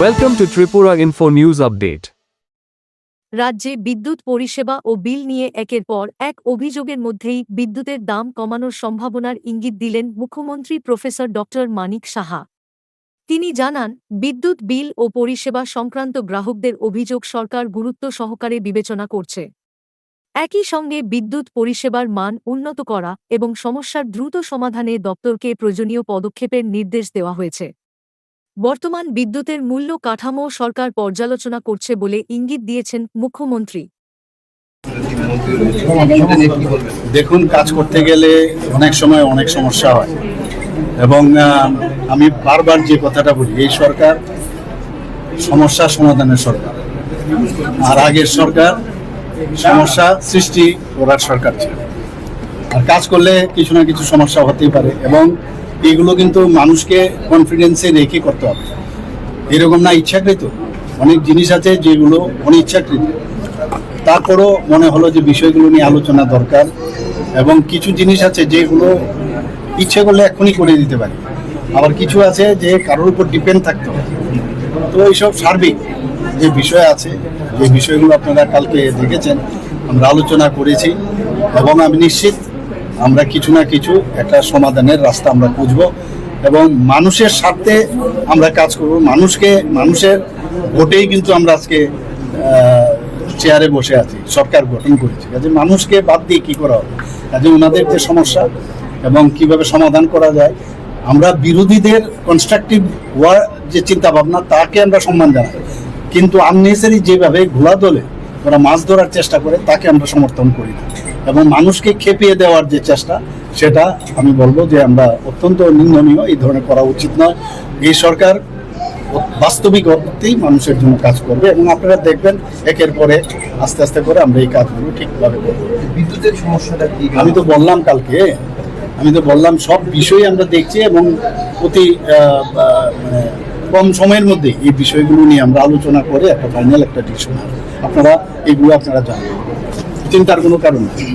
Welcome to Tripura Info News Update. রাজ্যে বিদ্যুৎ পরিষেবা ও বিল নিয়ে একের পর এক অভিযোগের মধ্যেই বিদ্যুতের দাম কমানোর সম্ভাবনার ইঙ্গিত দিলেন মুখ্যমন্ত্রী প্রফেসর ডক্টর মানিক সাহা। তিনি জানান, বিদ্যুৎ বিল ও পরিষেবা সংক্রান্ত গ্রাহকদের অভিযোগ সরকার গুরুত্ব সহকারে বিবেচনা করছে। একই সঙ্গে বিদ্যুৎ পরিষেবার মান উন্নত করা এবং সমস্যার দ্রুত সমাধানে দপ্তরকে প্রয়োজনীয় পদক্ষেপের নির্দেশ দেওয়া হয়েছে। বর্তমান বিদ্যুতের মূল্য কাঠামো সরকার পর্যালোচনা করছে বলে ইঙ্গিত দিয়েছেন মুখ্যমন্ত্রী। দেখুন, কাজ করতে গেলে অনেক সময় অনেক সমস্যা হয় এবং আমি বারবার যে কথাটা বলি, এই সরকার সমস্যা সমাধানের সরকার, আর আগের সরকার সমস্যা সৃষ্টি করার সরকার ছিল। আর কাজ করলে কিছু না কিছু সমস্যা হতেই পারে এবং এগুলো কিন্তু মানুষকে কনফিডেন্সে রেখে করতে হবে। এরকম না ইচ্ছাকৃত, অনেক জিনিস আছে যেগুলো অনিচ্ছাকৃত, তারপরও মনে হলো যে বিষয়গুলো নিয়ে আলোচনা দরকার। এবং কিছু জিনিস আছে যেগুলো ইচ্ছে করলে এখনই করে দিতে পারি, আবার কিছু আছে যে কারোর উপর ডিপেন্ড থাকতে হবে। তো এইসব সার্বিক যে বিষয় আছে, যে বিষয়গুলো আপনারা কালকে দেখেছেন, আমরা আলোচনা করেছি এবং আমি নিশ্চিত আমরা কিছু না কিছু একটা সমাধানের রাস্তা আমরা খুঁজব এবং মানুষের স্বার্থে আমরা কাজ করব। মানুষের ভোটেই কিন্তু আমরা আজকে চেয়ারে বসে আছি, সরকার গঠন করেছি। কাজে মানুষকে বাদ দিয়ে কী করা হবে, কাজে ওনাদের যে সমস্যা এবং কিভাবে সমাধান করা যায়, আমরা বিরোধীদের কনস্ট্রাকটিভ ওয়ার যে চিন্তাভাবনা তাকে আমরা সম্মান জানাই, কিন্তু আননেসেসারি যেভাবে ঘোলা দলে ওরা মাছ ধরার চেষ্টা করে তাকে আমরা সমর্থন করি না। এবং মানুষকে খেপিয়ে দেওয়ার যে চেষ্টা, সেটা আমি বলবো যে আমরা অত্যন্ত নিন্দনীয়, এই ধরনের করা উচিত নয়। এই সরকার বাস্তবিক অর্থেই মানুষের জন্য কাজ করবে এবং আপনারা দেখবেন একের পরে আস্তে আস্তে করে আমরা এই কাজগুলো ঠিকভাবে করব। বিদ্যুতের সমস্যাটা কি? আমি তো বললাম কালকে, সব বিষয় আমরা দেখছি এবং অতি কম সময়ের মধ্যে এই বিষয়গুলো নিয়ে আমরা আলোচনা করে একটা ফাইনাল একটা ডিসিশন। আপনারা জানবেন, চিন্তার কোনো কারণ নেই।